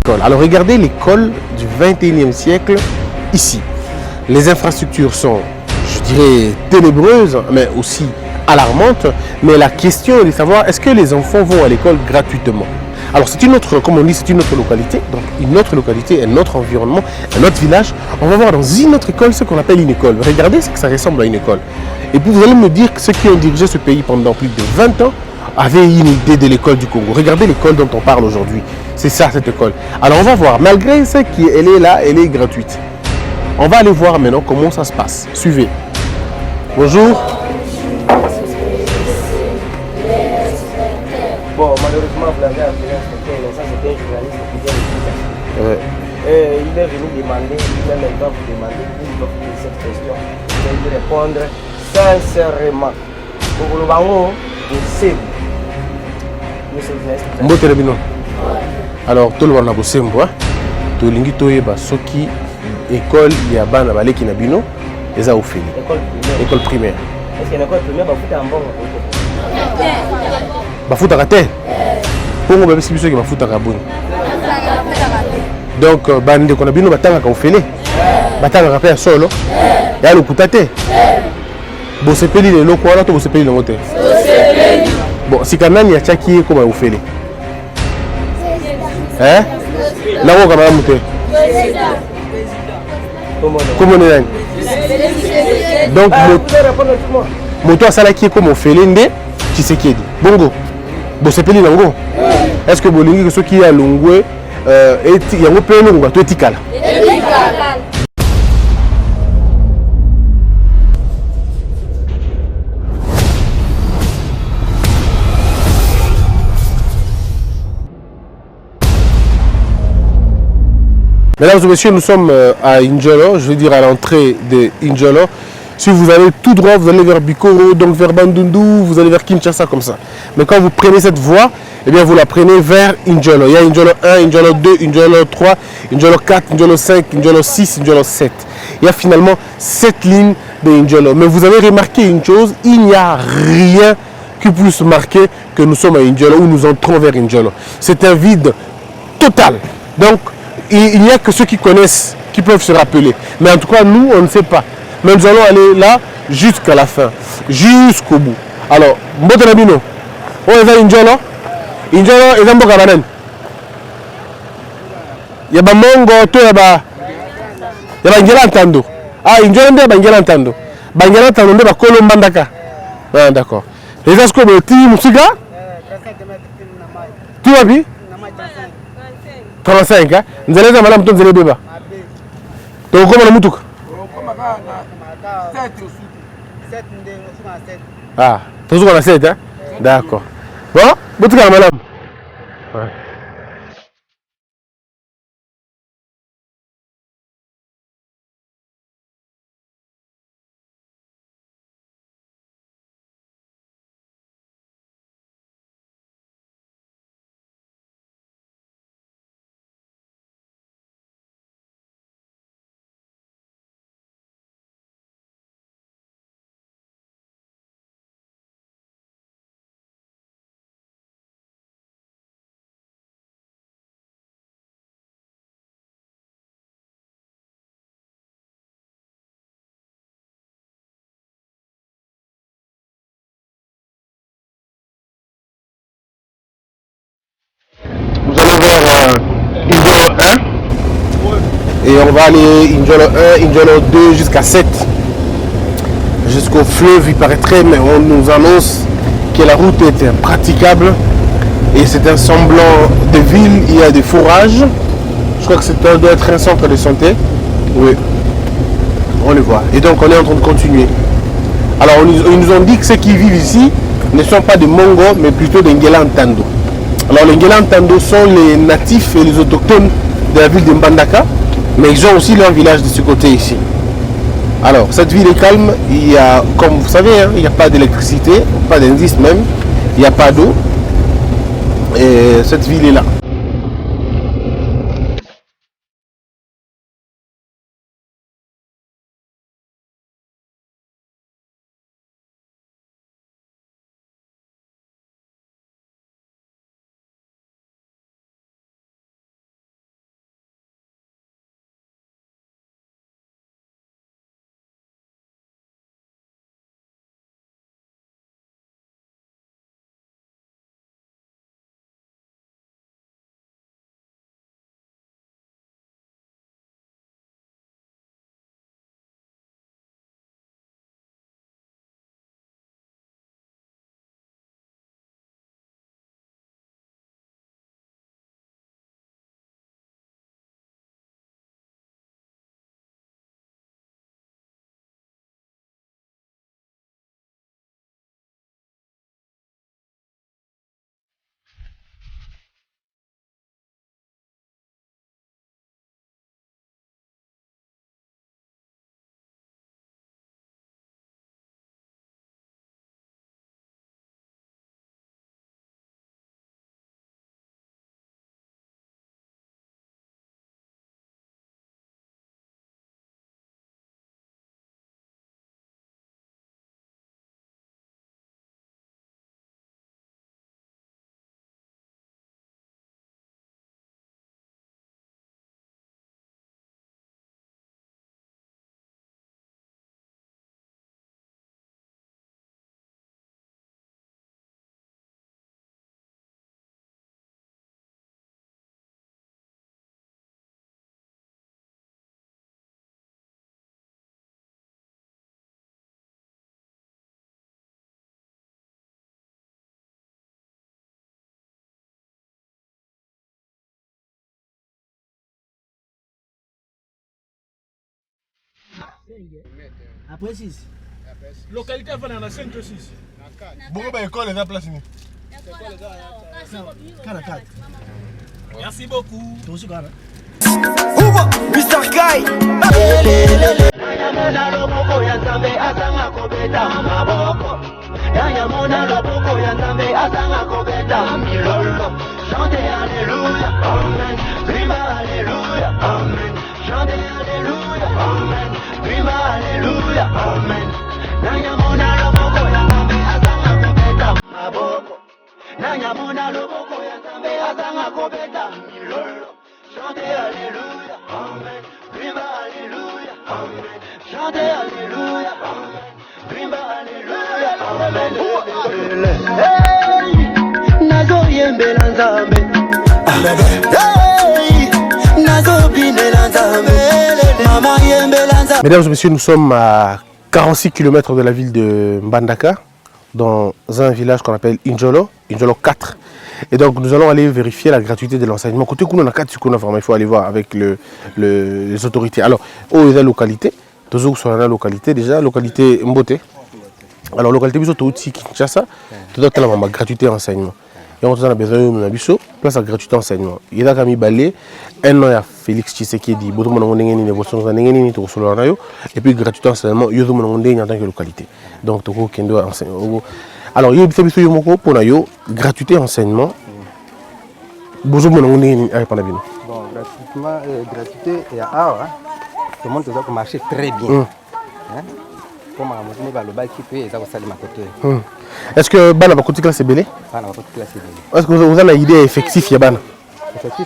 Alors regardez l'école du 21e siècle ici. Les infrastructures sont, je dirais, ténébreuses, mais aussi alarmantes. Mais la question est de savoir, est-ce que les enfants vont à l'école gratuitement? Alors c'est une autre, comme on dit, c'est une autre localité. Donc une autre localité, un autre environnement, un autre village. On va voir dans une autre école ce qu'on appelle une école. Regardez ce que ça ressemble à une école. Et puis vous allez me dire que ceux qui ont dirigé ce pays pendant plus de 20 ans avaient une idée de l'école du Congo. Regardez l'école dont on parle aujourd'hui. C'est ça, cette école. Alors on va voir, malgré ce qu'elle est là, elle est gratuite. On va aller voir maintenant comment ça se passe. Suivez. Bonjour. Bon, malheureusement, vous l'avez appelé inspecteur, mais ça c'était un journaliste qui vient de Ouais. il est venu demander, il est maintenant vous demander une offre de cette question. Je vais lui répondre sincèrement. Pour le bango, c'est vous. Monsieur le journaliste. Mbote bino. Alors tout le monde a bossé moi. To lingi to yeba soki école ya bana baleki na bino eza ofeli. École primaire. Est-ce qu'il y a une école primaire bafuta en bon? Bafuta te. Pongo ba bisi biso ki bafuta ka boni. Donc bande ko na bino batanga ka ofeli. Batanga ka pe solo. Ya lokuta te. Bo sepeli le loko wala to bo sepeli le ngote. Bon, si kanani ya chaki ko ba ofeli. Hein? Là où on va monter. Comment on est? Donc, moto a salaki comme on fait l'inde, qui c'est qui dit. Bongo. Bon, c'est peli nango. Est-ce que bolingi que ceux qui a longwe et il y a un peu longue, toi etikala. Mesdames et messieurs, nous sommes à Injolo, je veux dire à l'entrée de Injolo. Si vous allez tout droit, vous allez vers Bikoro, donc vers Bandundu, vous allez vers Kinshasa comme ça. Mais quand vous prenez cette voie, eh bien vous la prenez vers Injolo. Il y a Injolo 1, Injolo 2, Injolo 3, Injolo 4, Injolo 5, Injolo 6, Injolo 7. Il y a finalement 7 lignes de Injolo. Mais vous avez remarqué une chose, il n'y a rien qui puisse marquer que nous sommes à Injolo ou nous entrons vers Injolo. C'est un vide total. Donc, il n'y a que ceux qui connaissent qui peuvent se rappeler. Mais en tout cas, nous, on ne sait pas. Mais nous allons aller là jusqu'à la fin, jusqu'au bout. Alors, Mbote Nabino, on est à Injolo. Injolo est un Mboka Banen. Il y a Bamongo, il y a Bangela Ntando. Ah, Injolo, il y a Bangela Ntando. Bangela Ntando, il y a Kolo Mbandaka. Ah, d'accord. Les asco de Ti Moussiga? Tu as vu? 35, hein? Nous allons à Madame Tonzele Beba. Tu as comment le moutouk? Ah, tu as 7, hein? D'accord. Bon, vous êtes madame? Ouais. Nous allons vers Injolo 1 et on va aller Injolo 1, Injolo 2 jusqu'à 7. Jusqu'au fleuve, il paraîtrait, mais on nous annonce que la route est impraticable et c'est un semblant de ville, il y a des fourrages. Je crois que ça doit être un centre de santé. Oui, on le voit. Et donc on est en train de continuer. Alors ils nous ont dit que ceux qui vivent ici ne sont pas des Mongos, mais plutôt des Ngela Ntando. Alors les Ngela Ntando sont les natifs et les autochtones de la ville de Mbandaka, mais ils ont aussi leur village de ce côté ici. Alors cette ville est calme, il y a, comme vous savez, hein, il n'y a pas d'électricité, pas d'indice même, il n'y a pas d'eau, et cette ville est là. Après 6. Localité avant on a 5 ou 6. Beaucoup d'écoles les place. Merci beaucoup. Toi aussi, quand même. Mr. Guy. Chantez Alléluia, Amen. Prima Alléluia, Amen. Chantez Alléluia, Amen. Prima Alléluia, Amen. Nanyamona loboko ya Nzambe azanga kobeta maboko. Nanyamona loboko ya Nzambe azanga kobeta milolo. Chantez Alléluia, Amen. Prima Alléluia, Amen. Chantez Alléluia, Amen. Prima Alléluia, Amen. Hey, nazo yembela Nzambe. Hey, nazo bindela Nzambe. Mama yembela Nzambe. Mesdames et messieurs, nous sommes à 46 km de la ville de Mbandaka, dans un village qu'on appelle Injolo 4. Et donc nous allons aller vérifier la gratuité de l'enseignement. Côté Kounou, il faut aller voir avec les autorités. Alors, où est la localité? Toujours sur la localité, déjà, localité Mbote. Alors, localité Biso, outil Kinshasa, tout à la gratuité enseignement. Et on a besoin de Biso, place à gratuité enseignement. Il y a Camille Balé, un an à Félix Tshisekedi, et puis gratuité enseignement, il y a en tant que localité. Donc, tout le monde enseignement. Alors, il y a gratuité enseignement. Bon, gratuitement, gratuité, il y a tout le monde doit marcher très bien. Comme à est-ce que Bana va côté classe est belé? Est-ce que vous avez une idée effective ya Bana? Effectif?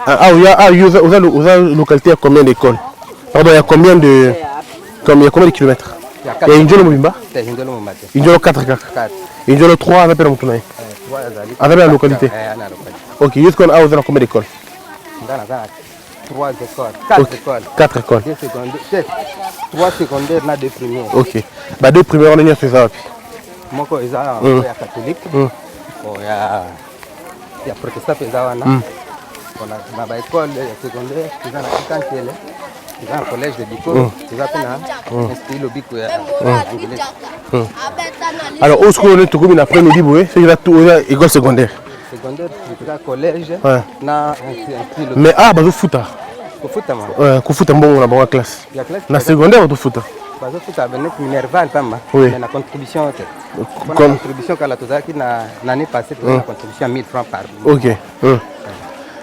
Ah, vous avez localité à combien d'écoles? Pardon, il y a combien de kilomètres? Il y a Injolo Mobimba? Injolo 4. Injolo 3 avec Peramoutouna. Avec la localité. Ok, vous avez combien d'écoles? 3 écoles, 4 écoles. 4 écoles. 3 secondaires, 2 premières. Ok. Bah 2 premières, on est sur ça. Moi, il y a catholique, il y a protestant, il y a école secondaire, il y a un collège de Biko, il y a un Biko. Alors, où est-ce qu'on est tout comme après-midi, c'est l'école secondaire. Secondaire, collège, mais bah vous foot. Vous foot bon on a bonne classe. Na secondaire vous foot. Bah vous foot avec Minerva tama. Oui. Na contribution contribution kala tozaki na l'année passée la contribution 1000 francs par mois. OK.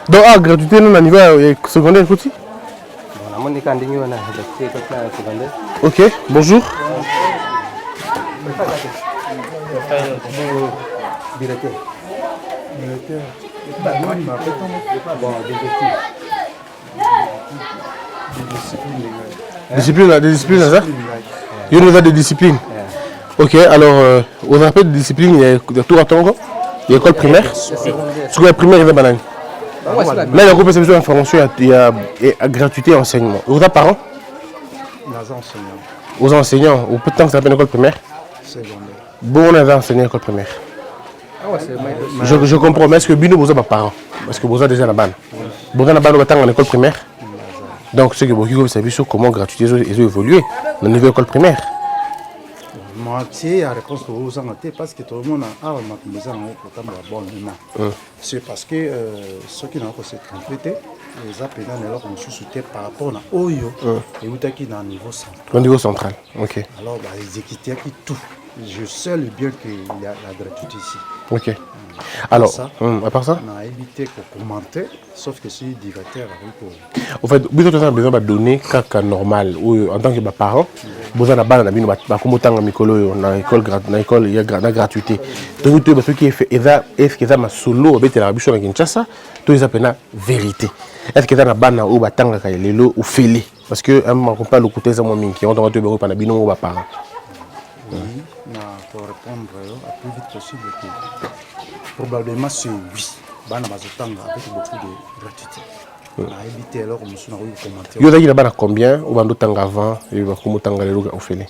Donc gratuité na niveau secondaire petit. Bon na moni kandingi wana gratuité secondaire. OK, bonjour. Directeur. Discipline, ça? Il y a des disciplines. Ok, alors, on appelle des disciplines, il y a tout à Tongo, il y a l'école primaire. Sur la primaire, il y a banane. Là, il y a une besoin d'information, il y a gratuité enseignement. Vous avez parents? Aux enseignants, ou peut-être que ça s'appelle l'école primaire? Secondaire. Bon, on avait enseigné l'école primaire. Je comprends, mais est-ce que Bino vous avez parents? Est-ce que vous avez déjà la banne? Vous avez la banne en école primaire? Donc, ce que vous savez sur comment gratuité ils ont évolué dans le niveau école primaire. Moitié à réponse aux annotés parce que tout le monde a c'est parce que ceux qui n'ont pas cette complété, les appels alors qu'on se soutient par rapport à Oyo et où qui dans le niveau central. Au niveau central, ok. Alors, les équitaires qui tout. Je sais bien qu'il y a la gratuité ici. Ok. Alors, à part ça, on a évité qu'on commente, sauf que c'est directeur. En fait, vous avez besoin de donner caca normal ou en tant que parent, vous avez besoin de l'école, il y a gratuité. Donc, ce qui est fait, est-ce que ça m'a solo avec la biche à Kinshasa, tout les appels vérité. Est-ce que ça m'a banné ou batanga kailelo ou félé? Parce que on ne peut pas le côté ça moi qui on doit te béro par la bino ou parent. Oui, pour répondre le plus vite possible, probablement c'est oui. Bana bazotanga avec beaucoup de gratuité. On a évité alors qu'on nous a commenté. Vous avez là combien ou bando tanga avant et va comment tanga le au félé?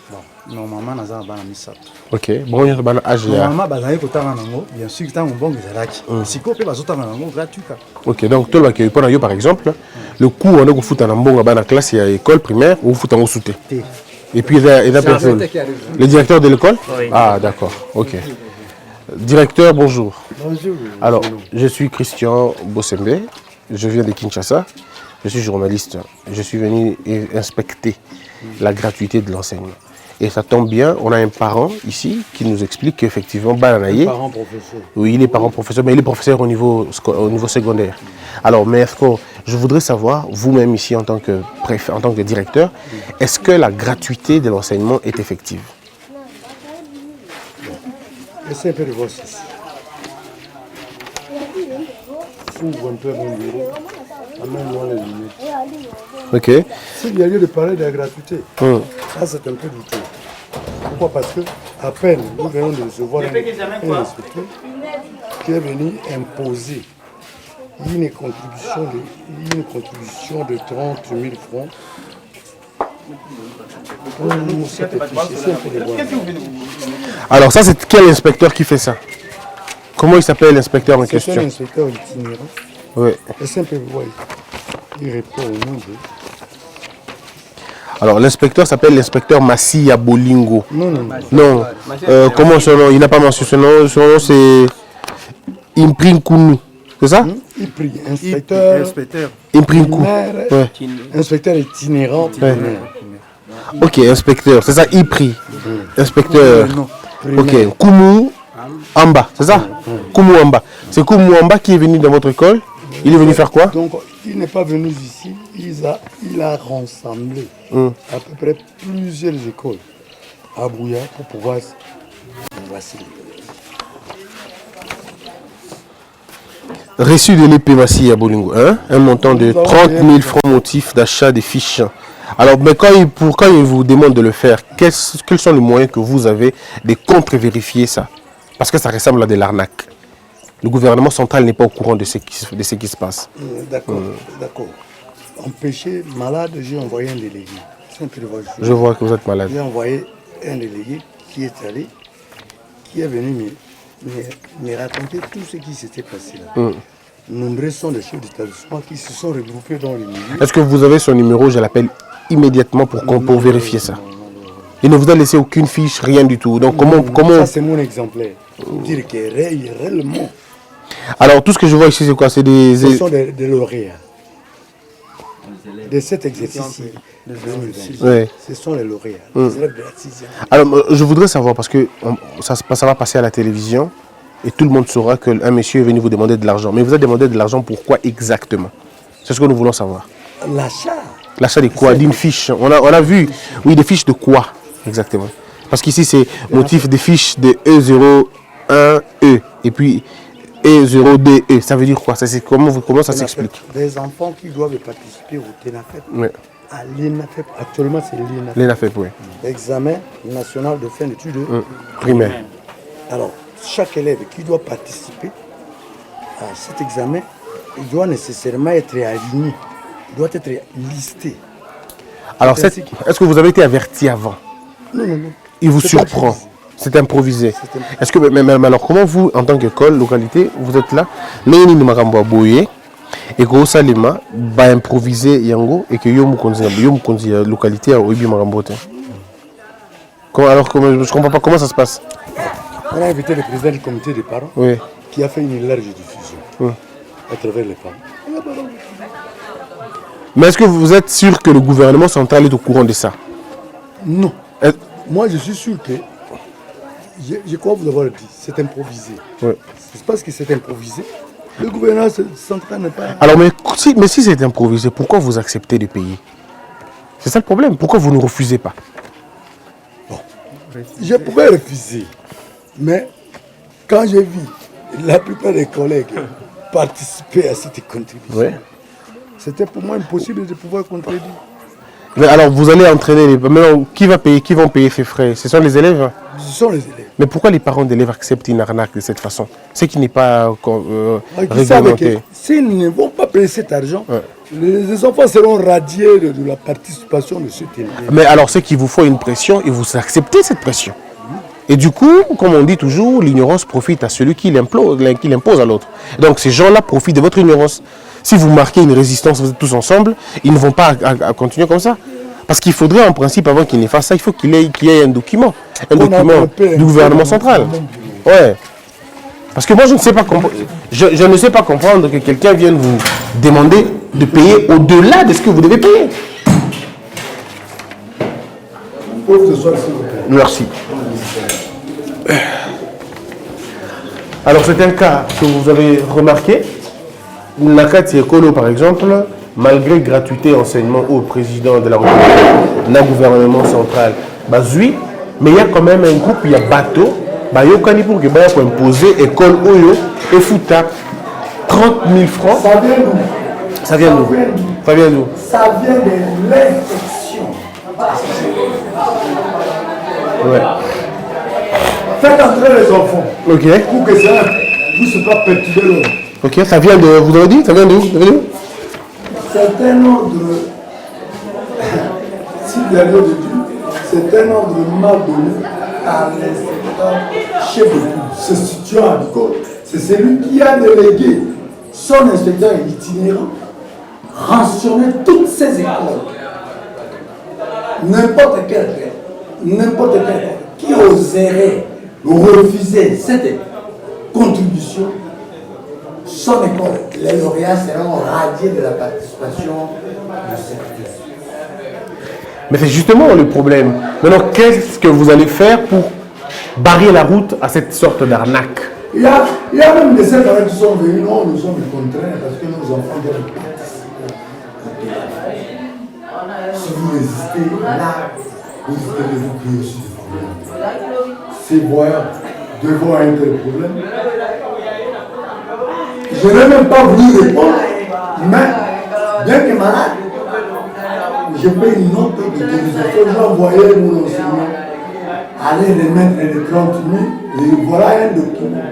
Bon, normalement naza bana misato. OK, bon on bana âge là. Normalement bazali ko tanga nango, bien sûr tant on bon ezalaki. Siko pe bazotanga nango gratuit. OK, donc toi qui pour yo par exemple, le cours, on a que fout en la classe, il y a école primaire, ou fout en sauté. Et puis, il y a personne. Le directeur de l'école? Oui. Ah, d'accord, ok. Directeur, bonjour. Bonjour. Alors, je suis Christian Bossembe, je viens de Kinshasa, je suis journaliste. Je suis venu inspecter la gratuité de l'enseignement. Et ça tombe bien, on a un parent ici qui nous explique qu'effectivement, Bananaye, parent professeur. Oui, il est parent professeur, mais il est professeur au niveau secondaire. Alors, mais je voudrais savoir, vous-même ici en tant que directeur, est-ce que la gratuité de l'enseignement est effective? Essayez un peu de voir ceci. S'ouvre un peu mon bureau, amène-moi les lunettes. Ok. S'il y a lieu de parler de la gratuité, ça c'est un peu douteux. Pourquoi? Parce que à peine nous venons de recevoir un inspecteur qui est venu imposer une contribution de 30 000 francs pour cette efficacité. Alors ça, c'est quel inspecteur qui fait ça? Comment il s'appelle l'inspecteur en question? C'est un inspecteur itinérant. Oui. Et simplement, il répond au nom de... Alors l'inspecteur s'appelle l'inspecteur Massia Bolingo. Non. Comment son nom? Il n'a pas mentionné son nom, c'est Imprinkounu. C'est ça? Inspecteur Imprinkou. Ouais. Inspecteur itinérant. Ouais. Ok, inspecteur, c'est ça, Ipri. Inspecteur. Ok, Koumou Amba, c'est ça? Koumou Amba. C'est Koumou Amba qui est venu dans votre école. Il est venu faire quoi? Donc, il n'est pas venu ici, il a rassemblé à peu près plusieurs écoles à Bouya pour pouvoir... Voici. Reçu de l'épée Massi à Bolingo, hein? Un montant de 30 000 francs motif d'achat des fiches. Alors, mais quand il vous demande de le faire, quels sont les moyens que vous avez de contre-vérifier ça? Parce que ça ressemble à de l'arnaque. Le gouvernement central n'est pas au courant de ce qui se passe. D'accord. Empêché, malade, j'ai envoyé un délégué. Je vois que vous êtes malade. J'ai envoyé un délégué qui est allé, qui est venu me raconter tout ce qui s'était passé là. Nombreux sont les chefs d'établissement qui se sont regroupés dans le milieu. Est-ce que vous avez son numéro? Je l'appelle immédiatement pour vérifier ça. Il ne vous a laissé aucune fiche, rien du tout. Donc comment... Ça c'est mon exemplaire. Pour dire que réellement... Alors tout ce que je vois ici c'est quoi? C'est des... Ce sont des lauréats. De cet exercice de 2026. Ouais. Ce sont les lauréats. Les élèves de la 6e. Alors je voudrais savoir, parce que ça va passer à la télévision et tout le monde saura qu'un monsieur est venu vous demander de l'argent. Mais vous avez demandé de l'argent pourquoi exactement? C'est ce que nous voulons savoir. L'achat. L'achat de quoi? D'une fiche. On a vu, oui, des fiches de quoi exactement? Parce qu'ici c'est motif des fiches de E01E et puis E02E. Ça veut dire quoi? Comment ça s'explique? Des enfants qui doivent participer au TENAFEP. Oui. À l'ENAFEP. Actuellement c'est l'ENAFEP. L'ENAFEP, oui. Examen national de fin d'études primaire. Alors, chaque élève qui doit participer à cet examen, il doit nécessairement être aligné. Il doit être listé. Alors, est-ce que vous avez été averti avant? Non. Il vous surprend. C'est improvisé. Est-ce que, mais alors, comment vous, en tant qu'école, localité, vous êtes là, mais il n'y a pas boye et que vous salima, bah improviser yango et que yo mukonzi localité à Oibi Marambote. Alors, je ne comprends pas comment ça se passe. On a invité le président du comité des parents qui a fait une large diffusion à travers les parents. Mais est-ce que vous êtes sûr que le gouvernement central est au courant de ça? Non. Moi, je suis sûr que, je crois vous avoir dit, c'est improvisé. C'est parce que c'est improvisé. Le gouvernement central n'est pas... Alors, mais si c'est improvisé, pourquoi vous acceptez de payer? C'est ça le problème. Pourquoi vous ne refusez pas? Bon, je pouvais refuser. Mais quand j'ai vu la plupart des collègues participer à cette contribution, c'était pour moi impossible de pouvoir contribuer. Mais alors vous allez entraîner les... Mais qui vont payer ces frais? Ce sont les élèves? Ce sont les élèves. Mais pourquoi les parents d'élèves acceptent une arnaque de cette façon? C'est qui n'est pas réglementé. S'ils ne vont pas payer cet argent, les enfants seront radiés de la participation de ce élève. Mais alors c'est qu'il vous faut une pression et vous acceptez cette pression. Et du coup, comme on dit toujours, l'ignorance profite à celui qui l'impose à l'autre. Donc ces gens-là profitent de votre ignorance. si vous marquez une résistance, vous êtes tous ensemble, ils ne vont pas à continuer comme ça. Parce qu'il faudrait en principe, avant qu'ils ne fassent ça, il faut qu'il y ait un document du gouvernement central. Ouais. Parce que moi, je ne sais pas comprendre. Je ne sais pas comprendre que quelqu'un vienne vous demander de payer au-delà de ce que vous devez payer. Merci. Alors, c'est un cas que vous avez remarqué. Nakati Ekolo, par exemple, malgré gratuité enseignement au président de la République, le gouvernement central, Bazui, mais il y a quand même un groupe, il y a bateau. Bayokani pour que Baya imposer école Oyo et Fouta 30 000 francs. Ça vient d'où? Ça vient d'où? Ça vient de l'infection. Ouais. Faites entrer les enfants. Ok. Pour que ça ne puisse pas perturber l'homme. Ok, ça vient de. Vous avez dit? Ça vient d'où? C'est un ordre. S'il y a lieu de Dieu, c'est un ordre mal donné à l'inspecteur chef de police, se situant à Bicol. C'est celui qui a délégué son inspecteur itinérant rationner toutes ces écoles. N'importe quel qui oserait refuser cette contribution, son école, les lauréats seront radiés de la participation de cette classe. Mais c'est justement le problème. Maintenant, qu'est-ce que vous allez faire pour barrer la route à cette sorte d'arnaque? Il y a même des parents qui sont venus, non, nous sommes contraints parce que nos enfants doivent participer. Si vous résistez là, vous devez vous créer aussi des problèmes. Ces voyants devront être des problèmes. Je n'ai même pas voulu répondre, mais bien que malade, je fais une note d'autorisation. J'ai envoyé mon enseignant aller remettre les 30 000 et voilà un document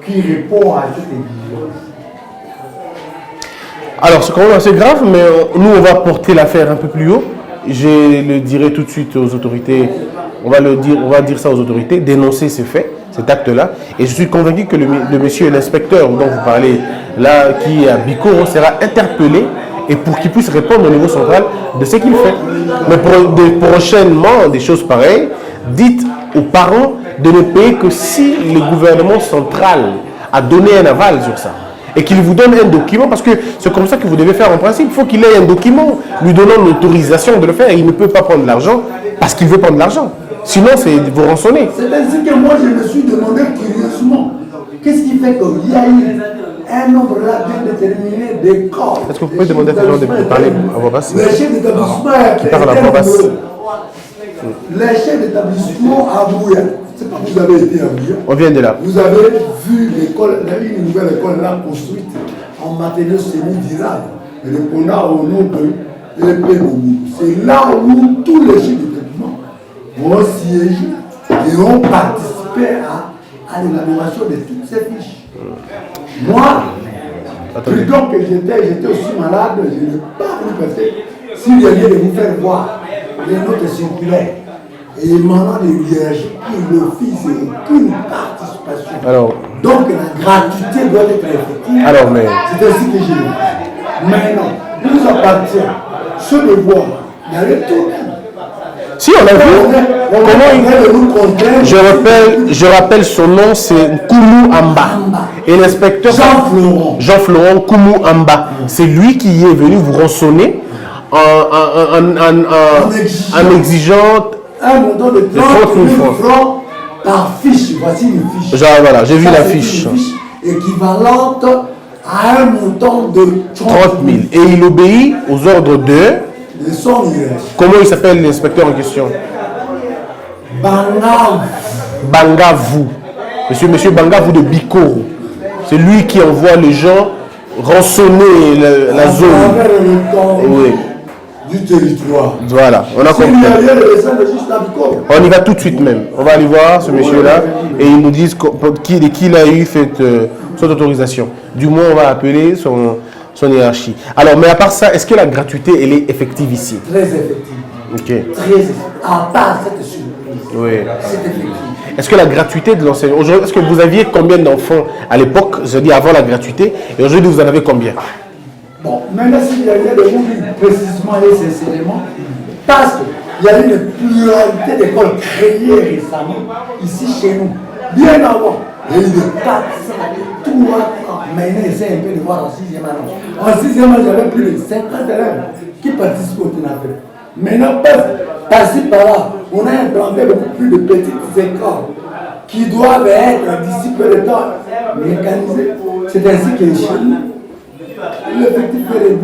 qui répond à cette exigence. Alors, c'est quand même assez grave, mais nous, on va porter l'affaire un peu plus haut. Je le dirai tout de suite aux autorités. On va dire ça aux autorités, dénoncer ces faits, cet acte-là. Et je suis convaincu que le monsieur, l'inspecteur dont vous parlez, là, qui est à Bicoro, sera interpellé et pour qu'il puisse répondre au niveau central de ce qu'il fait. Mais prochainement, des choses pareilles, dites aux parents de ne payer que si le gouvernement central a donné un aval sur ça. Et qu'il vous donne un document, parce que c'est comme ça que vous devez faire en principe. Il faut qu'il ait un document lui donnant l'autorisation de le faire. Il ne peut pas prendre l'argent parce qu'il veut prendre l'argent. Sinon, c'est vous rançonner. C'est ainsi que moi, je me suis demandé curieusement, qu'est-ce qui fait qu'il y a eu un nombre là bien déterminé de corps. Est-ce que vous pouvez demander à ces gens de parler à voix basse? Les chefs d'établissement qui parlent à voix basse. Les chefs d'établissement à Bouya. C'est pas que vous avez été à Bouya. On vient de là. Vous avez vu l'école, une nouvelle école là construite en matériaux semi-durables, répondant au nom de l'EPMOMU. C'est là où tous les chefs d'établissement vont siéger et vont participer à l'élaboration de toutes ces fiches. Moi, plutôt que j'étais aussi malade, je n'ai pas voulu passer. S'il y a lieu de vous faire voir les notes circulaires et émanant de l'IRG qui refusent aucune participation. Alors, donc la gratuité doit être effective. Alors, mais... C'est ainsi que j'ai dit. Maintenant, il nous appartient ce devoir d'aller tout. Si, on a vu. Je rappelle son nom, c'est Koumou Amba. Et l'inspecteur Jean-Florent Koumou Amba. C'est lui qui est venu vous rançonner en exigeant un montant de 30 000 francs par fiche. Voici une fiche. Voilà, j'ai vu la fiche. Une fiche équivalente à un montant de 30 000. Et il obéit aux ordres de... Comment il s'appelle l'inspecteur en question? Bangavou. Monsieur Bangavou de Bicoro. C'est lui qui envoie les gens rançonner la zone. Oui. Du territoire. Voilà, on a compris. On y va tout de suite même. On va aller voir ce monsieur-là et ils nous disent qui il a eu cette autorisation. Du moins, on va appeler son hiérarchie. Alors, mais à part ça, est-ce que la gratuité, elle est effective ici? Très effective. Ok. Très effective. À part cette surprise. Oui. C'est effectif. est-ce que la gratuité de l'enseignement, aujourd'hui, est-ce que vous aviez combien d'enfants à l'époque, je dis avant la gratuité, et aujourd'hui vous en avez combien? Bon, maintenant s'il y a des gens précisément et sincèrement, parce qu'il y a eu une pluralité d'écoles créées récemment ici chez nous, bien avant. Il y a eu des 4, 5, 3 ans. Maintenant, j'essaie un peu de voir en 6e année. En 6e année, j'avais plus de 50 élèves qui participent au TNAFE. Maintenant, par-ci par-là, on a implanté beaucoup plus de petites écoles qui doivent être d'ici peu de temps mécanisées. C'est ainsi que chez nous, l'effectif est réduit.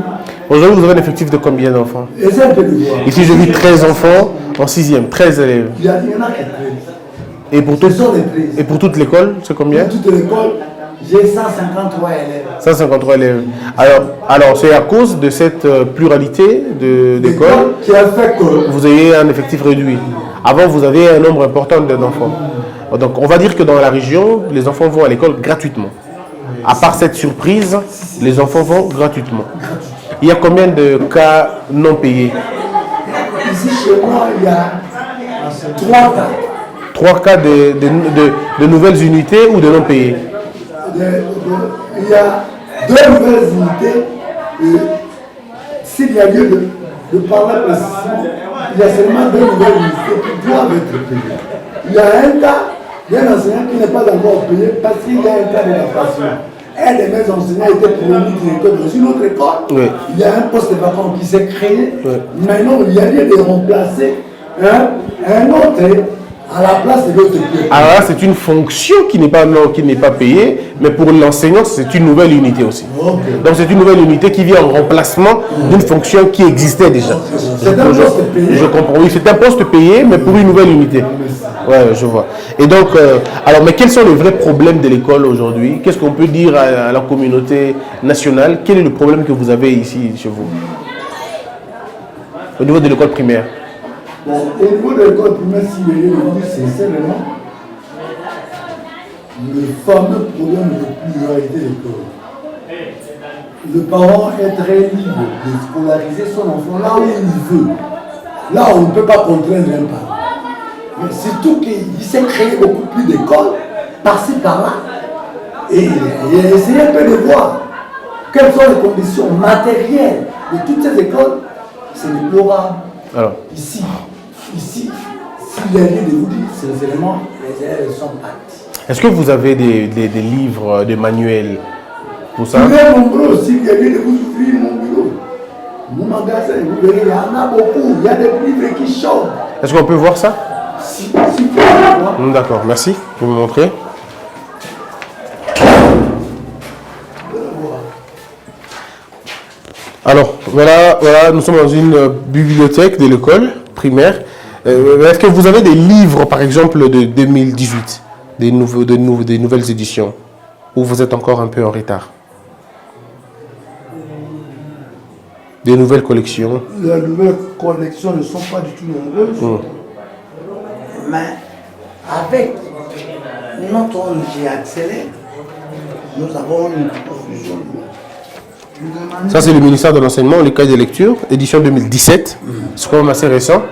Aujourd'hui, vous avez un effectif de combien d'enfants? Essaie un peu de voir. Ici, j'ai vu 13 enfants en 6e, 13 élèves. Il y en a qui 13. Et pour, et pour toute l'école, c'est combien? Pour toute l'école, j'ai 153 élèves. 153 élèves. Alors c'est à cause de cette pluralité d'écoles qui a fait que vous ayez un effectif réduit. Avant, vous avez un nombre important d'enfants. Donc, on va dire que dans la région, les enfants vont à l'école gratuitement. À part cette surprise, les enfants vont gratuitement. Il y a combien de cas non payés? Ici, chez moi, il y a 3 cas. 3 cas de nouvelles unités ou de non payés? Il y a 2 nouvelles unités. S'il y a lieu de parler précisément, il y a seulement 2 nouvelles unités qui doivent être payées. Il y a un cas d'un enseignant qui n'est pas encore payé parce qu'il y a un cas de l'adaptation. Un de mes enseignants était promu directeur dans une autre école. Oui. Il y a un poste vacant qui s'est créé. Oui. Maintenant, il y a lieu de remplacer un autre à la place de l'autre. Alors là, c'est une fonction qui n'est pas payée, mais pour l'enseignant, c'est une nouvelle unité aussi. Okay. Donc c'est une nouvelle unité qui vient en remplacement d'une fonction qui existait déjà. C'est un poste payé. Je comprends, oui, c'est un poste payé, mais pour une nouvelle unité. Oui, je vois. Et donc, alors, mais quels sont les vrais problèmes de l'école aujourd'hui? Qu'est-ce qu'on peut dire à la communauté nationale? Quel est le problème que vous avez ici chez vous? Au niveau de l'école primaire? Bon, au niveau de l'école primaire, si je vais vous dire sincèrement, le fameux problème de pluralité d'école. Le parent est très libre de scolariser son enfant là où il veut. Là où on ne peut pas contraindre un parent. Mais surtout qu'il s'est créé beaucoup plus d'écoles, par-ci par-là. Et essayer un peu de voir quelles sont les conditions matérielles de toutes ces écoles. C'est déplorable. Alors. Ici, s'il y a lieu de vous dire, sincèrement, les élèves sont partis. Est-ce que vous avez des livres, des manuels pour ça? Vous êtes nombreux, s'il y a lieu de vous ouvrir mon bureau, mon magasin, vous verrez, il y en a beaucoup, il y a des livres qui chantent. Est-ce qu'on peut voir ça? Si vous pouvez voir. D'accord, merci. Vous me montrer? Alors, voilà, nous sommes dans une bibliothèque de l'école primaire. Est-ce que vous avez des livres, par exemple, de 2018, des nouvelles éditions, ou vous êtes encore un peu en retard? Des nouvelles collections? Les nouvelles collections ne sont pas du tout nombreuses. Mais avec notre ONG accéléré, nous avons une confusion. Ça, c'est le ministère de l'Enseignement, le cahier de lecture, édition 2017. C'est quand même assez récent.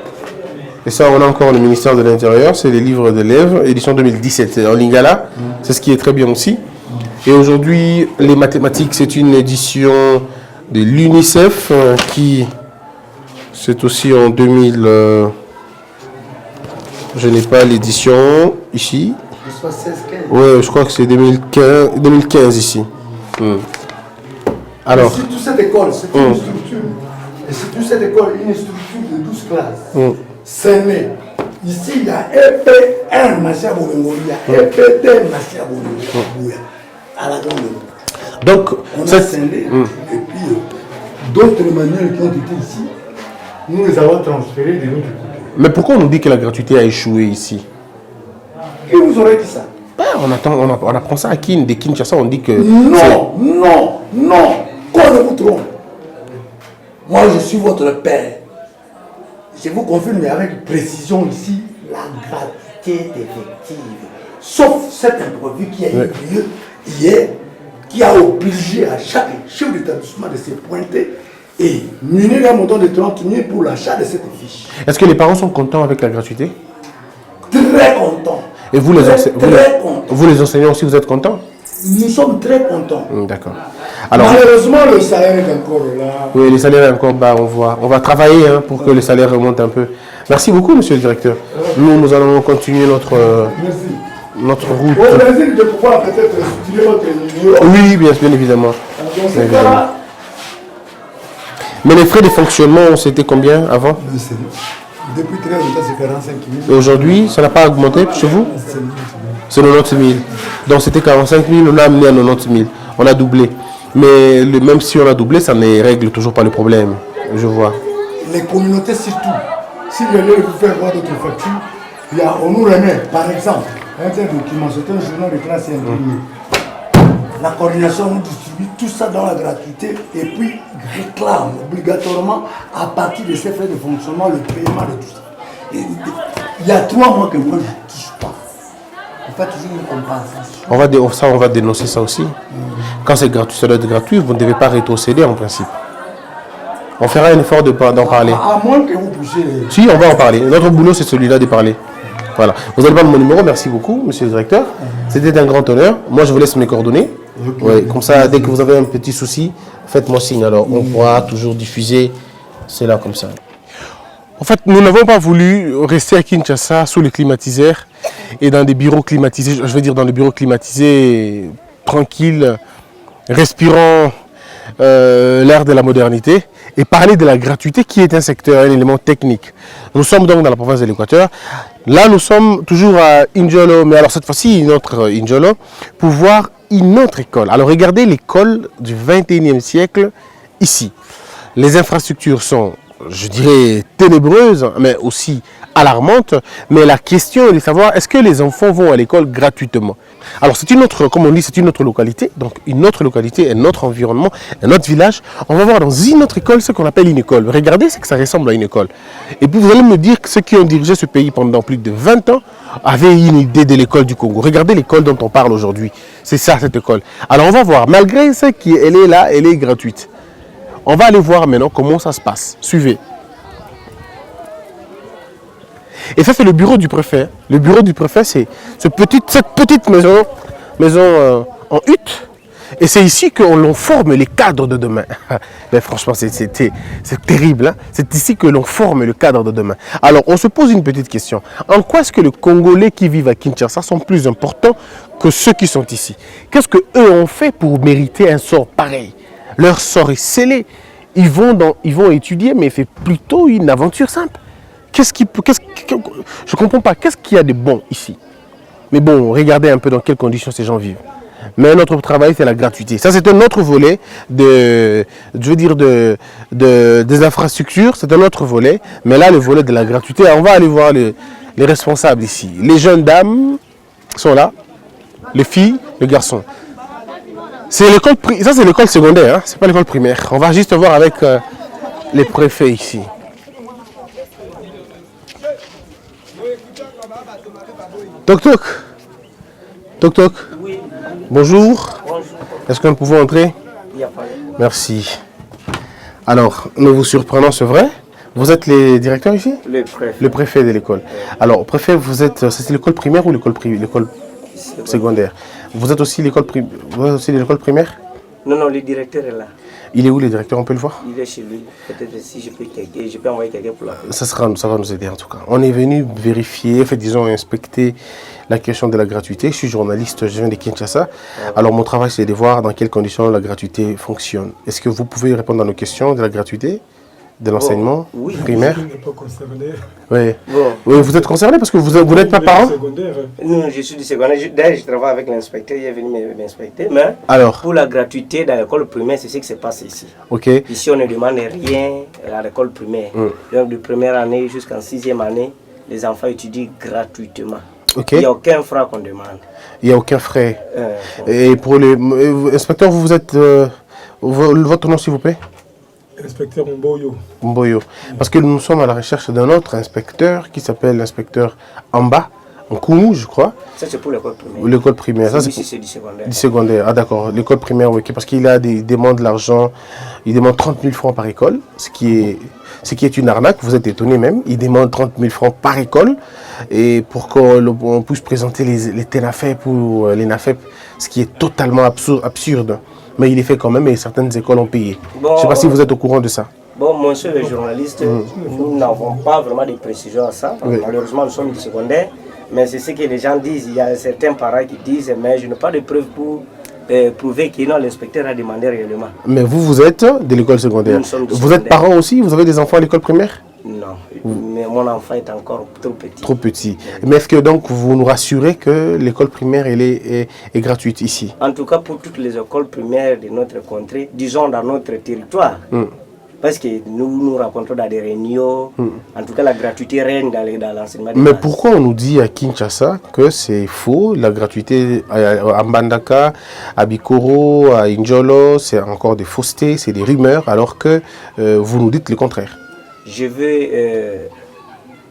Et ça, on a encore le ministère de l'Intérieur, c'est les livres d'élèves, édition 2017. C'est en lingala, c'est ce qui est très bien aussi. Et aujourd'hui, les mathématiques, c'est une édition de l'UNICEF qui, c'est aussi en 2000. Je n'ai pas l'édition ici. Oui, je crois que c'est 2015 ici. Alors. C'est toute cette école, c'est une structure. Et c'est toute cette école, une structure de 12 classes. C'est né. Ici, il y a EP1 Massia Bolongo, il y a EP2 Massia Bolongo. À la grande. Donc, on a scindé. Et puis, d'autres manuels qui ont été ici, nous les avons transférés de notre côté. Mais pourquoi on nous dit que la gratuité a échoué ici? Qui vous aurait dit ça? On apprend ça à Kinshasa, on dit que... Non, qu'on ne vous trompe. Moi, je suis votre père. Je vous confirme avec précision ici, la gratuité est effective. Sauf cet imprévu qui a eu lieu hier, qui a obligé à chaque chef d'établissement de se pointer et munir un montant de 30 000 pour l'achat de cette fiche. Est-ce que les parents sont contents avec la gratuité? Très contents. Et vous, vous les enseignants aussi, vous êtes contents? Nous sommes très contents. D'accord. Alors, malheureusement, le salaire est encore là. Oui, le salaire est encore bas, on voit. On va travailler pour que le salaire remonte un peu. Merci beaucoup, monsieur le directeur. Nous allons continuer notre route. Au plaisir de pouvoir peut-être étudier votre numéro. Oui, bien évidemment. Mais les frais de fonctionnement, c'était combien avant? Depuis très longtemps, c'est 45 000. Et aujourd'hui, ça n'a pas augmenté chez vous? C'est 90 000. Donc c'était 45 000, on a amené à 90 000. On a doublé. Mais même si on a doublé, ça ne règle toujours pas le problème. Je vois. Les communautés surtout. Si vous allez vous faire voir d'autres factures, on nous remet, par exemple, un tel document, c'est un journal de classe imprimé. La coordination nous distribue tout ça dans la gratuité et puis réclame obligatoirement à partir de ces frais de fonctionnement le paiement de tout ça. Et il y a 3 mois que moi je ne touche pas. On fait toujours une compensation. On va dénoncer ça aussi. Quand c'est gratuit, ça doit être gratuit, vous ne devez pas rétrocéder en principe. On fera un effort d'en parler. À moins que vous puissiez... Si, on va en parler. Notre boulot, c'est celui-là de parler. Voilà. Vous allez prendre mon numéro, merci beaucoup, monsieur le directeur. C'était un grand honneur. Moi, je vous laisse mes coordonnées. Ouais, comme ça, dès que vous avez un petit souci, faites-moi signe. Alors, on pourra toujours diffuser. C'est là, comme ça. En fait, nous n'avons pas voulu rester à Kinshasa sous les climatiseurs et dans des bureaux climatisés, je veux dire dans des bureaux climatisés tranquilles, respirant l'air de la modernité et parler de la gratuité qui est un secteur, un élément technique. Nous sommes donc dans la province de l'Équateur. Là, nous sommes toujours à Injolo, mais alors cette fois-ci, notre Injolo, pour voir une autre école. Alors regardez l'école du 21e siècle ici. Les infrastructures sont, je dirais, ténébreuses, mais aussi alarmantes. Mais la question est de savoir, est-ce que les enfants vont à l'école gratuitement? Alors c'est une autre, comme on dit, c'est une autre localité. Donc une autre localité, un autre environnement, un autre village. On va voir dans une autre école ce qu'on appelle une école. Regardez ce que ça ressemble à une école. Et puis vous allez me dire que ceux qui ont dirigé ce pays pendant plus de 20 ans avaient une idée de l'école du Congo. Regardez l'école dont on parle aujourd'hui. C'est ça, cette école. Alors on va voir, malgré ce qu'elle est là, elle est gratuite. On va aller voir maintenant comment ça se passe. Suivez. Et ça, c'est le bureau du préfet. Le bureau du préfet, c'est cette petite maison en hutte. Et c'est ici qu'on forme les cadres de demain. Mais franchement, c'est terrible. Hein? C'est ici que l'on forme le cadre de demain. Alors, on se pose une petite question. En quoi est-ce que les Congolais qui vivent à Kinshasa sont plus importants que ceux qui sont ici? Qu'est-ce qu'eux ont fait pour mériter un sort pareil? Leur sort est scellé. Ils vont étudier, mais c'est plutôt une aventure simple. Je ne comprends pas. Qu'est-ce qu'il y a de bon ici? Mais bon, regardez un peu dans quelles conditions ces gens vivent. Mais notre travail, c'est la gratuité. Ça, c'est un autre volet des infrastructures. C'est un autre volet. Mais là, le volet de la gratuité, on va aller voir les responsables ici. Les jeunes dames sont là. Les filles, les garçons. C'est l'école, ça c'est l'école secondaire, hein? C'est pas l'école primaire. On va juste voir avec les préfets ici. Toc toc. Toc toc. Oui. Bonjour. Bonjour. Est-ce que nous pouvons entrer? Il n'y a pas. Merci. Alors, nous vous surprenons, c'est vrai? Vous êtes les directeurs ici? Le préfet. Le préfet de l'école. Alors, préfet, vous êtes, c'est l'école primaire ou l'école secondaire? Vous êtes aussi l'école primaire? Non, non, le directeur est là. Il est où le directeur? On peut le voir? Il est chez lui. Peut-être si je peux envoyer quelqu'un pour l'appeler. Ça va nous aider en tout cas. On est venu vérifier, disons inspecter la question de la gratuité. Je suis journaliste, je viens de Kinshasa. Alors mon travail c'est de voir dans quelles conditions la gratuité fonctionne. Est-ce que vous pouvez répondre à nos questions de la gratuité? De l'enseignement primaire? Je ne suis pas concerné. Oui. Bon. Oui, vous êtes concerné parce que vous n'êtes pas parent? Non, je suis du secondaire. D'ailleurs, je travaille avec l'inspecteur. Il est venu m'inspecter. Mais alors, pour la gratuité dans l'école primaire, c'est ce qui se passe ici. Ok. Ici, on ne demande rien à l'école primaire. Donc, de première année jusqu'en 6e année, les enfants étudient gratuitement. Ok. Il n'y a aucun frais qu'on demande. Il n'y a aucun frais. Et pour les inspecteurs, vous êtes... votre nom s'il vous plaît? Inspecteur Mboyo. Mboyo. Parce que nous sommes à la recherche d'un autre inspecteur qui s'appelle l'inspecteur Amba. Nkoumou, je crois. Ça, c'est pour l'école primaire. L'école primaire. Ça, c'est du secondaire. Du secondaire, ah d'accord. L'école primaire, oui, parce qu'il demande de l'argent. Il demande 30 000 francs par école, ce qui est une arnaque. Vous êtes étonné même. Il demande 30 000 francs par école. Et pour qu'on puisse présenter les TENAFEP ou les NAFEP, ce qui est totalement absurde. Mais il est fait quand même et certaines écoles ont payé. Bon, je ne sais pas si vous êtes au courant de ça. Bon, monsieur le journaliste, nous n'avons pas vraiment de précisions à ça. Oui. Malheureusement, nous sommes du secondaire. Mais c'est ce que les gens disent. Il y a certains parents qui disent, mais je n'ai pas de preuves pour prouver que l'inspecteur a demandé réellement. Mais vous êtes de l'école secondaire. Vous êtes parent aussi? Vous avez des enfants à l'école primaire? Non, mais mon enfant est encore trop petit. Trop petit. Mais est-ce que donc vous nous rassurez que l'école primaire elle est gratuite ici? En tout cas pour toutes les écoles primaires de notre contrée, disons dans notre territoire. Parce que nous racontons dans des réunions, en tout cas la gratuité règne dans l'enseignement. Mais pourquoi on nous dit à Kinshasa que c'est faux, la gratuité à Mbandaka, à Bikoro, à Injolo, c'est encore des faussetés, c'est des rumeurs, alors que vous nous dites le contraire? Je vais...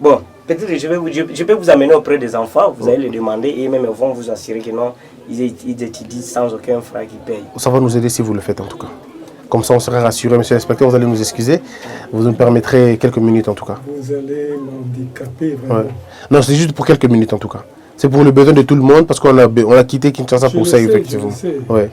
bon, peut-être que je peux vous amener auprès des enfants, vous allez les demander et même ils vont vous assurer que non, ils étudient sans aucun frais qui paye. Ça va nous aider si vous le faites en tout cas. Comme ça, on serait rassuré, monsieur l'inspecteur, vous allez nous excuser. Vous nous permettrez quelques minutes en tout cas. Vous allez m'handicaper vraiment. Ouais. Non, c'est juste pour quelques minutes en tout cas. C'est pour le besoin de tout le monde parce qu'on a quitté Kinshasa pour ça, effectivement. Ouais.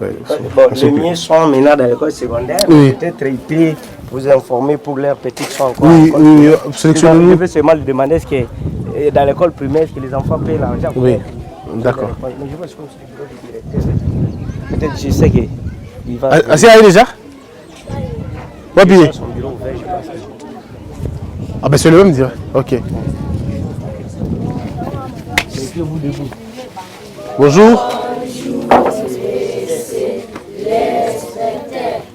Ouais, bon, les miens sont maintenant dans l'école secondaire. Oui. Peut-être ils peuvent vous informer pour leurs petites soins. Oui, oui, sélectionnez-nous. Je veux seulement lui demander est-ce que dans l'école primaire, est-ce que les enfants payent l'argent? Oui, d'accord. Peut-être je sais que... Ah, c'est allé déjà? Wabi. Ah ben c'est le même dire. Ok. Bonjour.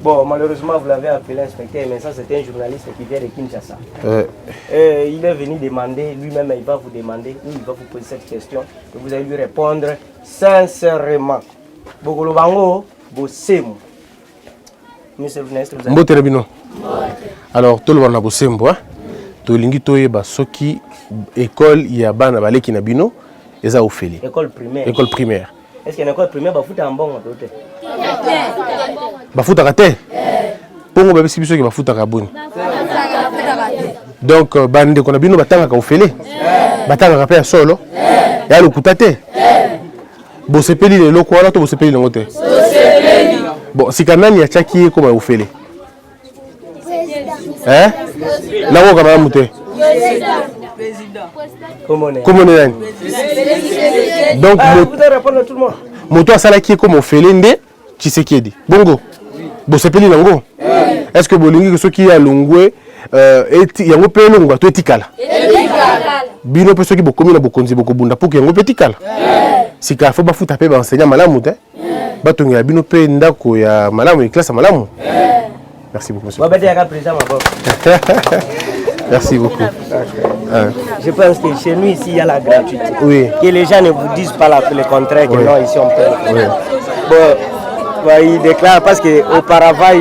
Bon, malheureusement, vous l'avez appelé inspecteur, mais ça, c'était un journaliste qui vient de Kinshasa. Il est venu demander, lui-même, il va vous demander, il va vous poser cette question, et vous allez lui répondre sincèrement. Bogolobango, Bossemo. Monsieur le ministre, vous avez... Alors, tout le monde a Bossemo, tolingi toyeba soki école ya bana baleki na bino eza ofeli. École primaire. École primaire. Est-ce qu'il y a une école primaire bafuta mbongo tote? Bafuta kate. Pongo ba bisi biso ke bafuta ka boni. Donc bande ko na bino batanga ka ofeli. Batanga ka pe solo. Ya lokuta te. Bo sepeli le loko wala to bo sepeli ngo te. Bon, si kanani ya chaki ko ba ofeli. Hein? Là où on va monter. Comment on est? Donc, moto a salaki comme on fait l'ende, tu sais qui est dit. Bongo. Bon, c'est peli lango. Est-ce que bolingi que ceux qui a longwe et yango pe longo to etikala. Bino pe ceux qui bokomi na bokonzi bokobunda pour que yango etikala. Si ka faut ba futa pe ba enseignant malamu te. Ba tonga bino pe ndako ya malamu classe malamu. Merci beaucoup, monsieur. Merci beaucoup. Je pense que chez nous, ici, il y a la gratuité. Oui. Que les gens ne vous disent pas le contraire, que non, ici, on peut. Oui. Bon, il déclare parce qu'auparavant,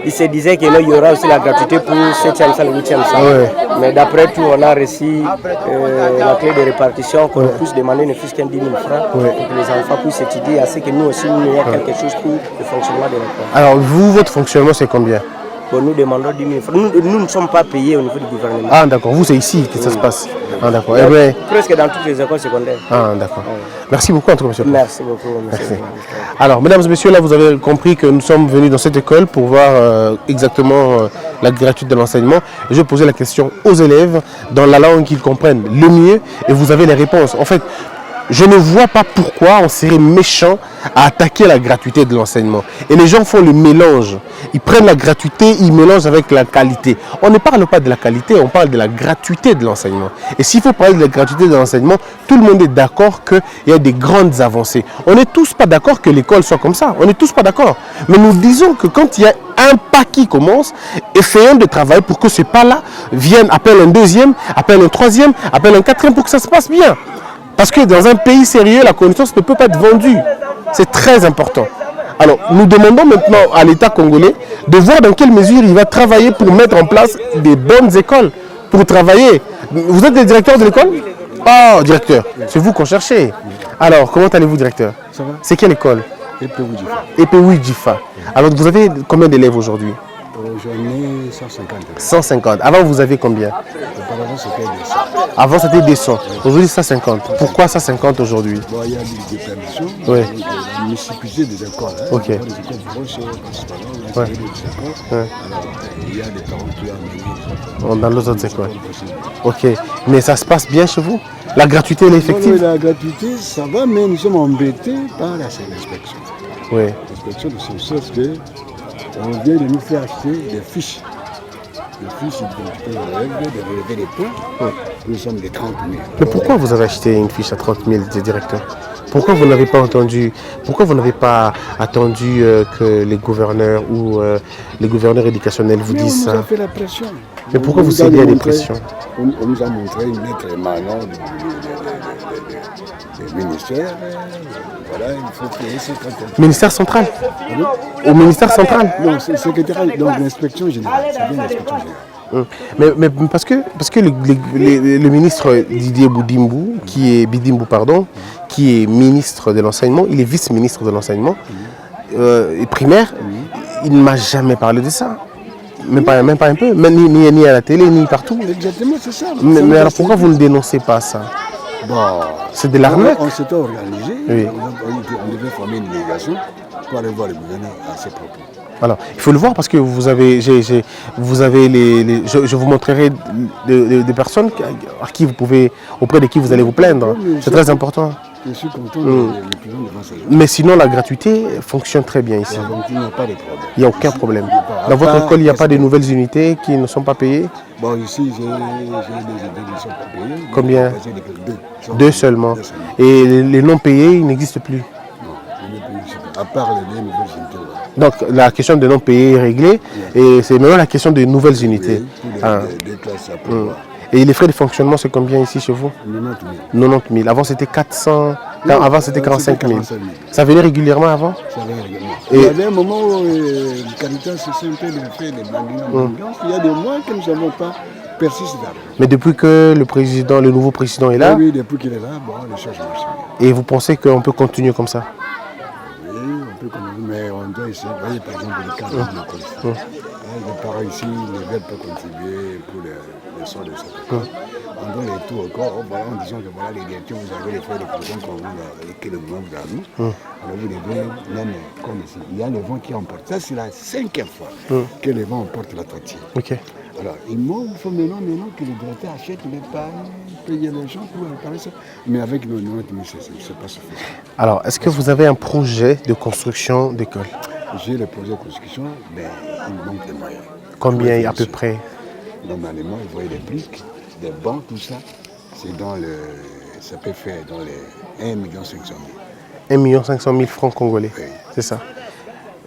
il se disait qu'il y aura aussi la gratuité pour 7e salle, 8e salle. Oui. Mais d'après tout, on a reçu la clé de répartition qu'on puisse demander ne fût-ce qu'un 10 000 francs pour que les enfants puissent étudier, ainsi que nous aussi, nous ayons quelque chose pour le fonctionnement de l'école. Alors, vous, votre fonctionnement, c'est combien? Bon, nous demandons 10 000 francs. Nous ne sommes pas payés au niveau du gouvernement. Ah, d'accord. Vous, c'est ici que ça se passe. Ah, d'accord. Presque dans toutes les écoles secondaires. Ah, d'accord. Merci beaucoup, en tout cas, monsieur. Merci beaucoup, monsieur. Alors, mesdames et messieurs, là, vous avez compris que nous sommes venus dans cette école pour voir exactement la gratuité de l'enseignement. Je vais poser la question aux élèves dans la langue qu'ils comprennent le mieux et vous avez les réponses. En fait, je ne vois pas pourquoi on serait méchant à attaquer la gratuité de l'enseignement. Et les gens font le mélange. Ils prennent la gratuité, ils mélangent avec la qualité. On ne parle pas de la qualité, on parle de la gratuité de l'enseignement. Et s'il faut parler de la gratuité de l'enseignement, tout le monde est d'accord qu'il y a des grandes avancées. On n'est tous pas d'accord que l'école soit comme ça. On n'est tous pas d'accord. Mais nous disons que quand il y a un pas qui commence, essayons de travailler pour que ce pas-là vienne, appelle un deuxième, appelle un troisième, appelle un quatrième pour que ça se passe bien. Parce que dans un pays sérieux, la connaissance ne peut pas être vendue. C'est très important. Alors, nous demandons maintenant à l'État congolais de voir dans quelle mesure il va travailler pour mettre en place des bonnes écoles. Pour travailler. Vous êtes le directeur de l'école? Oh, directeur, c'est vous qu'on cherchait. Alors, comment allez-vous, directeur? Ça va? C'est quelle école? EPOUI Jifa. Alors, vous avez combien d'élèves aujourd'hui? J'en ai 150. 150. Avant, vous aviez combien? Auparavant, c'était 200. Avant, c'était 200. Aujourd'hui, 150. Pourquoi 150 aujourd'hui? Bon, il y a des permissions. Oui. Donc, la multiplicité des écoles. Hein. Ok. Des écoles proches, principalement. Ouais. Des écoles. Ouais. Alors, il y a des parents qui ont amené. Dans les autres écoles. Ok. Mais ça se passe bien chez vous? La gratuité, elle est effective? La gratuité, ça va, mais nous sommes embêtés par l'inspection. Oui. L'inspection de ce sens que on vient de nous faire acheter des fiches. Des fiches d'identité de relever des points. Nous sommes des 30 000. Mais pourquoi vous avez acheté une fiche à 30 000 de directeur? Pourquoi vous n'avez pas entendu, que les gouverneurs ou les gouverneurs éducationnels vous disent ça? On nous a fait la pression. Mais pourquoi vous cédez à des pressions? On nous a montré une lettre émanant du ministère. Voilà, il faut payer 50 Ministère central? Au ministère central? Non, c'est secrétaire, donc l'inspection générale. C'est bien l'inspection générale. Mais parce que le ministre Didier Boudimbou, qui est ministre de l'enseignement, il est vice-ministre de l'enseignement primaire, il ne m'a jamais parlé de ça. Même pas un peu, ni à la télé, ni partout. Exactement, c'est ça. Mais alors pourquoi vous ne dénoncez pas ça? Bon, c'est de l'arnaque. On s'était organisé, oui. On devait former une délégation pour aller voir le gouverneur à ses propos. Alors, il faut le voir parce que vous avez, je vous montrerai des personnes à qui vous pouvez, auprès de qui vous allez vous plaindre. C'est très important. Je suis content de mais sinon, la gratuité fonctionne très bien ici. Il n'y a pas de problème. Il n'y a aucun problème. Dans votre école, il n'y a pas de nouvelles unités qui ne sont pas payées? Bon, ici, j'ai des unités qui ne sont pas payées. Combien? Deux seulement. Et les non payés, ils n'existent plus? Non, à part les nouvelles unités. Donc la question des non payés est réglée et c'est maintenant la question des nouvelles unités. Des classes à pouvoir. Et les frais de fonctionnement, c'est combien ici chez vous? 90 000. Avant, c'était 400. Non, avant, c'était 45 000. Ça venait régulièrement avant? Ça venait régulièrement. Il y avait un moment où Caritas se sentait de faire des bandes. Il y a des mois que nous n'avons pas persisté. Mais depuis que le nouveau président est là? Oui, depuis qu'il est là, bon, les choses marchent. Et vous pensez qu'on peut continuer comme ça? Oui, on peut continuer, mais on doit essayer. Vous voyez, par exemple, le cadre de l'école. Les parents ici ne veulent pas contribuer pour les soins de cette école. On donne les tout encore en disant que voilà, les directeurs, vous avez les frais de production que le gouvernement vous a mis. Alors vous devez même comme ici. Il y a les vents qui emportent. Ça, c'est la 5e fois que les vents emportent la toiture. Okay. Alors, il faut maintenant que les directeurs achètent les pannes, payer les gens pour réparer ça. Mais avec nos notes, c'est pas suffisant. Alors, est-ce que vous avez un projet de construction d'école? J'ai le projet de construction, mais il manque de moyens. Combien à peu près? Normalement, vous voyez les briques, des bancs, tout ça, c'est dans le. Ça peut faire dans les 1 500 000. 1 500 000 francs congolais, oui. C'est ça.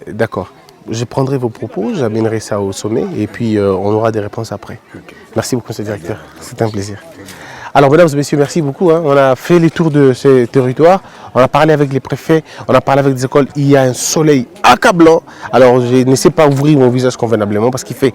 D'accord. Je prendrai vos propos, j'amènerai ça au sommet et puis on aura des réponses après. Okay. Merci beaucoup, M. le directeur. C'était un plaisir. Alors, mesdames et messieurs, merci beaucoup. On a fait les tours de ces territoires. On a parlé avec les préfets, on a parlé avec des écoles. Il y a un soleil accablant. Alors, je ne sais pas ouvrir mon visage convenablement parce qu'il fait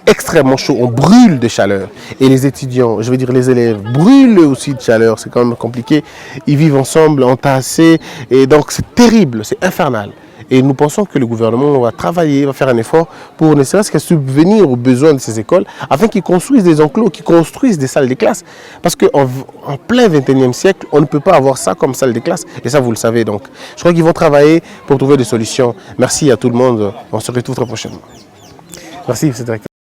extrêmement chaud. On brûle de chaleur. Et les étudiants, je veux dire les élèves, brûlent aussi de chaleur. C'est quand même compliqué. Ils vivent ensemble, entassés. Et donc, c'est terrible, c'est infernal. Et nous pensons que le gouvernement va travailler, va faire un effort pour ne serait-ce qu'à subvenir aux besoins de ces écoles afin qu'ils construisent des enclos, qu'ils construisent des salles de classe. Parce qu'en plein 21e siècle, on ne peut pas avoir ça comme salle de classe. Et ça, vous le savez. Donc, je crois qu'ils vont travailler pour trouver des solutions. Merci à tout le monde. On se retrouve très prochainement. Merci, M. le directeur.